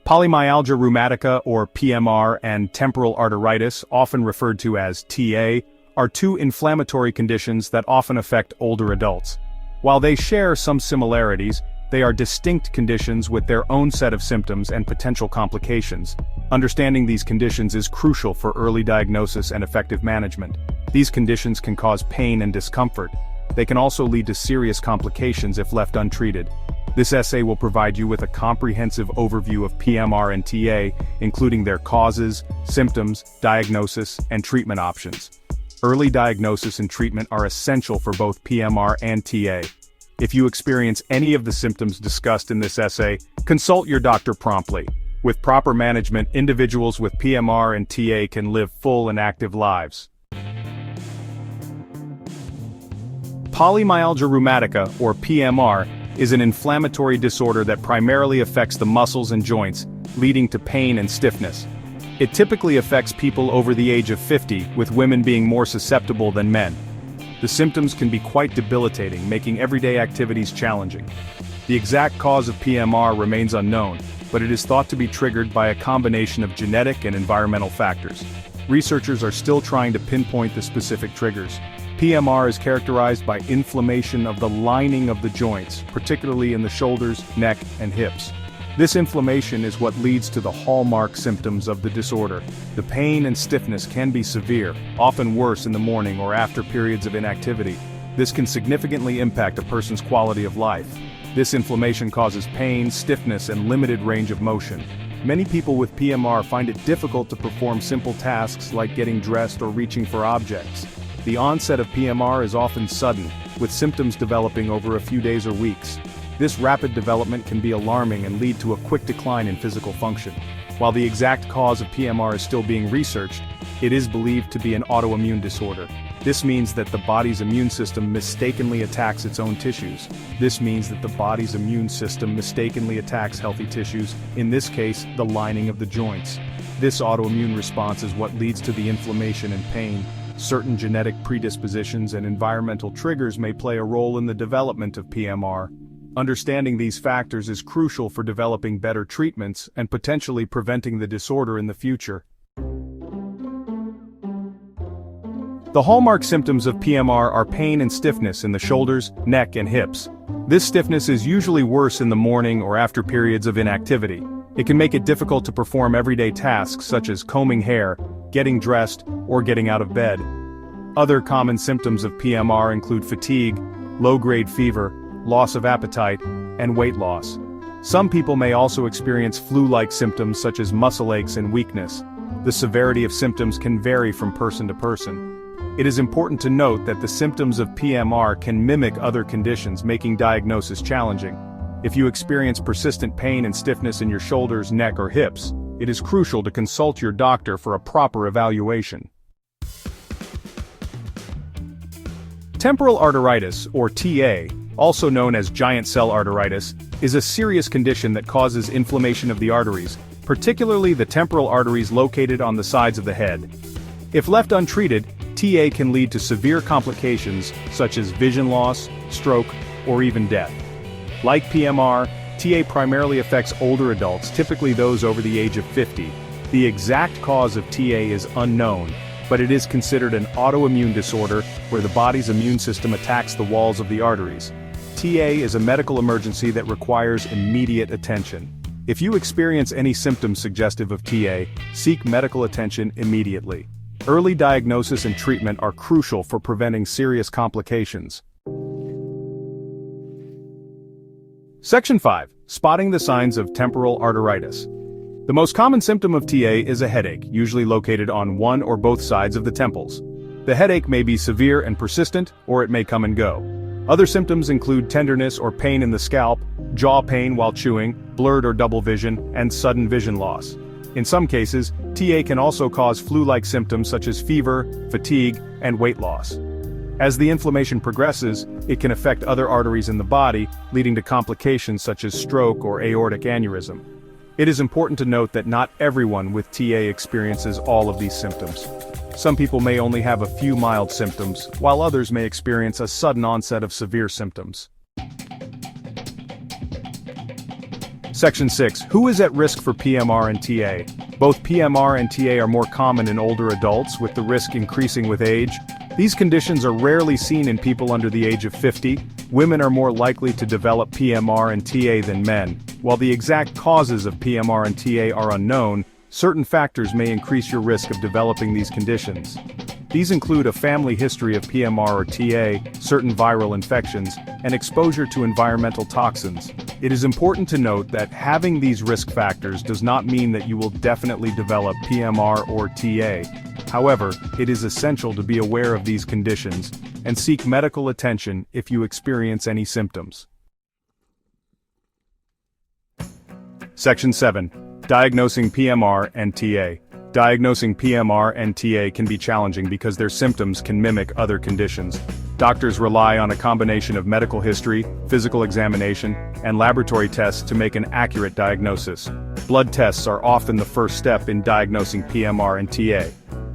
Polymyalgia rheumatica, or PMR, and temporal arteritis, often referred to as TA, are two inflammatory conditions that often affect older adults. While they share some similarities, they are distinct conditions with their own set of symptoms and potential complications. Understanding these conditions is crucial for early diagnosis and effective management. These conditions can cause pain and discomfort. They can also lead to serious complications if left untreated. This essay will provide you with a comprehensive overview of PMR and TA, including their causes, symptoms, diagnosis, and treatment options. Early diagnosis and treatment are essential for both PMR and TA. If you experience any of the symptoms discussed in this essay, consult your doctor promptly. With proper management, individuals with PMR and TA can live full and active lives. Polymyalgia rheumatica, or PMR, is an inflammatory disorder that primarily affects the muscles and joints, leading to pain and stiffness. It typically affects people over the age of 50, with women being more susceptible than men. The symptoms can be quite debilitating, making everyday activities challenging. The exact cause of PMR remains unknown, but it is thought to be triggered by a combination of genetic and environmental factors. Researchers are still trying to pinpoint the specific triggers. PMR is characterized by inflammation of the lining of the joints, particularly in the shoulders, neck, and hips. This inflammation is what leads to the hallmark symptoms of the disorder. The pain and stiffness can be severe, often worse in the morning or after periods of inactivity. This can significantly impact a person's quality of life. This inflammation causes pain, stiffness, and limited range of motion. Many people with PMR find it difficult to perform simple tasks like getting dressed or reaching for objects. The onset of PMR is often sudden, with symptoms developing over a few days or weeks. This rapid development can be alarming and lead to a quick decline in physical function. While the exact cause of PMR is still being researched, it is believed to be an autoimmune disorder. This means that the body's immune system mistakenly attacks its own tissues. Healthy tissues, in this case, the lining of the joints. This autoimmune response is what leads to the inflammation and pain. Certain genetic predispositions and environmental triggers may play a role in the development of PMR. Understanding these factors is crucial for developing better treatments and potentially preventing the disorder in the future. The hallmark symptoms of PMR are pain and stiffness in the shoulders, neck, and hips. This stiffness is usually worse in the morning or after periods of inactivity. It can make it difficult to perform everyday tasks such as combing hair, getting dressed, or getting out of bed. Other common symptoms of PMR include fatigue, low-grade fever, loss of appetite, and weight loss. Some people may also experience flu-like symptoms such as muscle aches and weakness. The severity of symptoms can vary from person to person. It is important to note that the symptoms of PMR can mimic other conditions, making diagnosis challenging. If you experience persistent pain and stiffness in your shoulders, neck, or hips, it is crucial to consult your doctor for a proper evaluation. Temporal arteritis, or TA, also known as giant cell arteritis, is a serious condition that causes inflammation of the arteries, particularly the temporal arteries located on the sides of the head. If left untreated, TA can lead to severe complications such as vision loss, stroke, or even death. Like PMR, TA primarily affects older adults, typically those over the age of 50. The exact cause of TA is unknown, but it is considered an autoimmune disorder where the body's immune system attacks the walls of the arteries. TA is a medical emergency that requires immediate attention. If you experience any symptoms suggestive of TA, seek medical attention immediately. Early diagnosis and treatment are crucial for preventing serious complications. Section 5. Spotting the signs of temporal arteritis. The most common symptom of TA is a headache, usually located on one or both sides of the temples. The headache may be severe and persistent, or it may come and go. Other symptoms include tenderness or pain in the scalp, jaw pain while chewing, blurred or double vision, and sudden vision loss. In some cases, TA can also cause flu-like symptoms such as fever, fatigue, and weight loss. As the inflammation progresses, it can affect other arteries in the body, leading to complications such as stroke or aortic aneurysm. It is important to note that not everyone with TA experiences all of these symptoms. Some people may only have a few mild symptoms, while others may experience a sudden onset of severe symptoms. Section 6. Who is at risk for PMR and TA? Both PMR and TA are more common in older adults, with the risk increasing with age. These conditions are rarely seen in people under the age of 50. Women are more likely to develop PMR and TA than men. While the exact causes of PMR and TA are unknown, certain factors may increase your risk of developing these conditions. These include a family history of PMR or TA, certain viral infections, and exposure to environmental toxins. It is important to note that having these risk factors does not mean that you will definitely develop PMR or TA. However, it is essential to be aware of these conditions and seek medical attention if you experience any symptoms. Section 7. Diagnosing PMR and TA. Diagnosing PMR and TA can be challenging because their symptoms can mimic other conditions. Doctors rely on a combination of medical history, physical examination, and laboratory tests to make an accurate diagnosis. Blood tests are often the first step in diagnosing PMR and TA.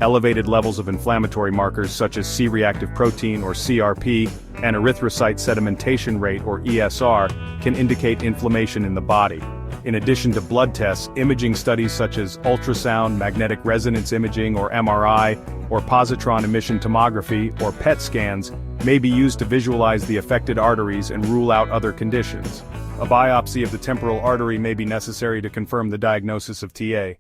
Elevated levels of inflammatory markers such as C-reactive protein or CRP and erythrocyte sedimentation rate or ESR can indicate inflammation in the body. In addition to blood tests, imaging studies such as ultrasound, magnetic resonance imaging or MRI, or positron emission tomography or PET scans may be used to visualize the affected arteries and rule out other conditions. A biopsy of the temporal artery may be necessary to confirm the diagnosis of TA.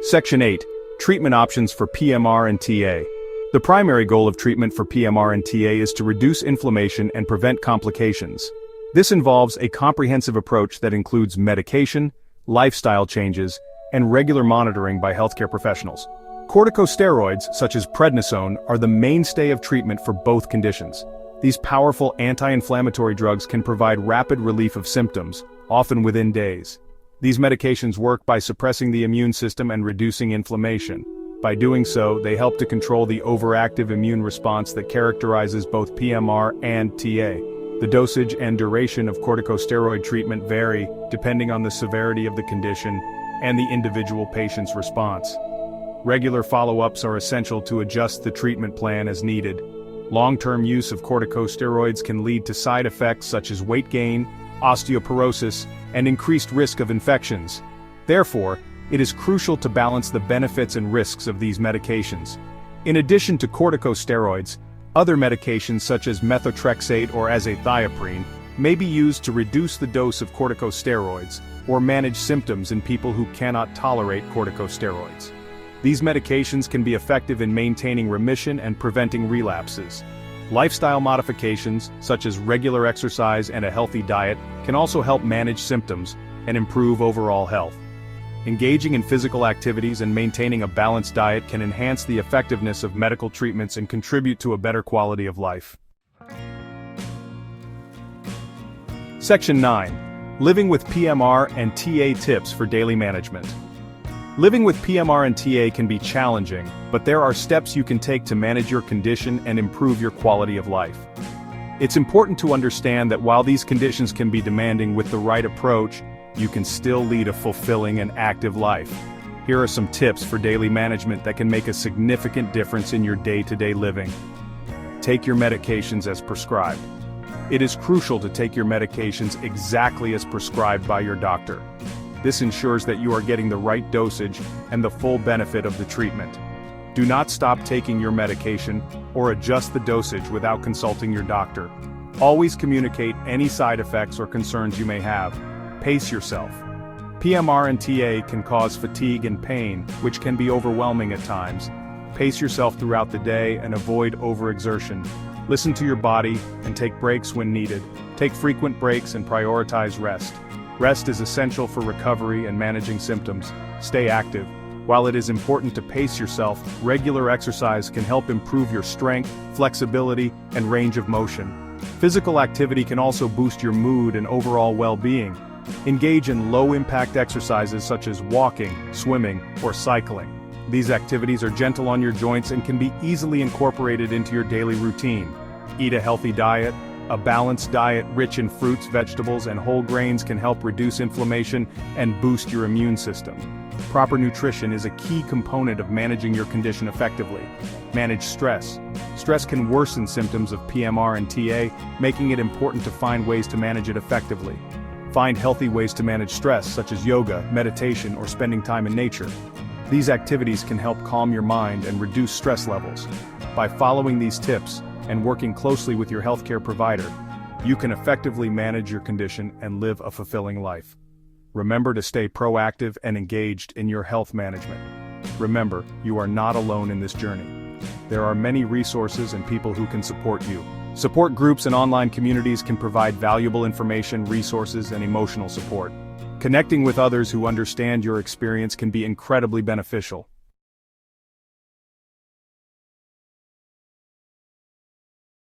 Section 8. Treatment options for PMR and TA. The primary goal of treatment for PMR and TA is to reduce inflammation and prevent complications. This involves a comprehensive approach that includes medication, lifestyle changes, and regular monitoring by healthcare professionals. Corticosteroids, such as prednisone, are the mainstay of treatment for both conditions. These powerful anti-inflammatory drugs can provide rapid relief of symptoms, often within days. These medications work by suppressing the immune system and reducing inflammation. By doing so, they help to control the overactive immune response that characterizes both PMR and TA. The dosage and duration of corticosteroid treatment vary depending on the severity of the condition and the individual patient's response. Regular follow-ups are essential to adjust the treatment plan as needed. Long-term use of corticosteroids can lead to side effects such as weight gain, osteoporosis, and increased risk of infections. Therefore, it is crucial to balance the benefits and risks of these medications. In addition to corticosteroids, other medications such as methotrexate or azathioprine may be used to reduce the dose of corticosteroids or manage symptoms in people who cannot tolerate corticosteroids. These medications can be effective in maintaining remission and preventing relapses. Lifestyle modifications, such as regular exercise and a healthy diet, can also help manage symptoms and improve overall health. Engaging in physical activities and maintaining a balanced diet can enhance the effectiveness of medical treatments and contribute to a better quality of life. Section 9. Living with PMR and TA tips for daily management. Living with PMR and TA can be challenging, but there are steps you can take to manage your condition and improve your quality of life. It's important to understand that while these conditions can be demanding, with the right approach, you can still lead a fulfilling and active life. Here are some tips for daily management that can make a significant difference in your day-to-day living. Take your medications as prescribed. It is crucial to take your medications exactly as prescribed by your doctor. This ensures that you are getting the right dosage and the full benefit of the treatment. Do not stop taking your medication or adjust the dosage without consulting your doctor. Always communicate any side effects or concerns you may have. Pace yourself. PMR and TA can cause fatigue and pain, which can be overwhelming at times. Pace yourself throughout the day and avoid overexertion. Listen to your body and take breaks when needed. Take frequent breaks and prioritize rest. Rest is essential for recovery and managing symptoms. Stay active. While it is important to pace yourself, regular exercise can help improve your strength, flexibility, and range of motion. Physical activity can also boost your mood and overall well-being. Engage in low-impact exercises such as walking, swimming, or cycling. These activities are gentle on your joints and can be easily incorporated into your daily routine. Eat a healthy diet, A balanced diet rich in fruits, vegetables, and whole grains can help reduce inflammation and boost your immune system. Proper nutrition is a key component of managing your condition effectively. Manage stress. Stress can worsen symptoms of PMR and TA, making it important to find ways to manage it effectively. Find healthy ways to manage stress, such as yoga, meditation, or spending time in nature. These activities can help calm your mind and reduce stress levels. By following these tips and working closely with your healthcare provider, you can effectively manage your condition and live a fulfilling life. Remember to stay proactive and engaged in your health management. Remember, you are not alone in this journey. There are many resources and people who can support you. Support groups and online communities can provide valuable information, resources, and emotional support. Connecting with others who understand your experience can be incredibly beneficial.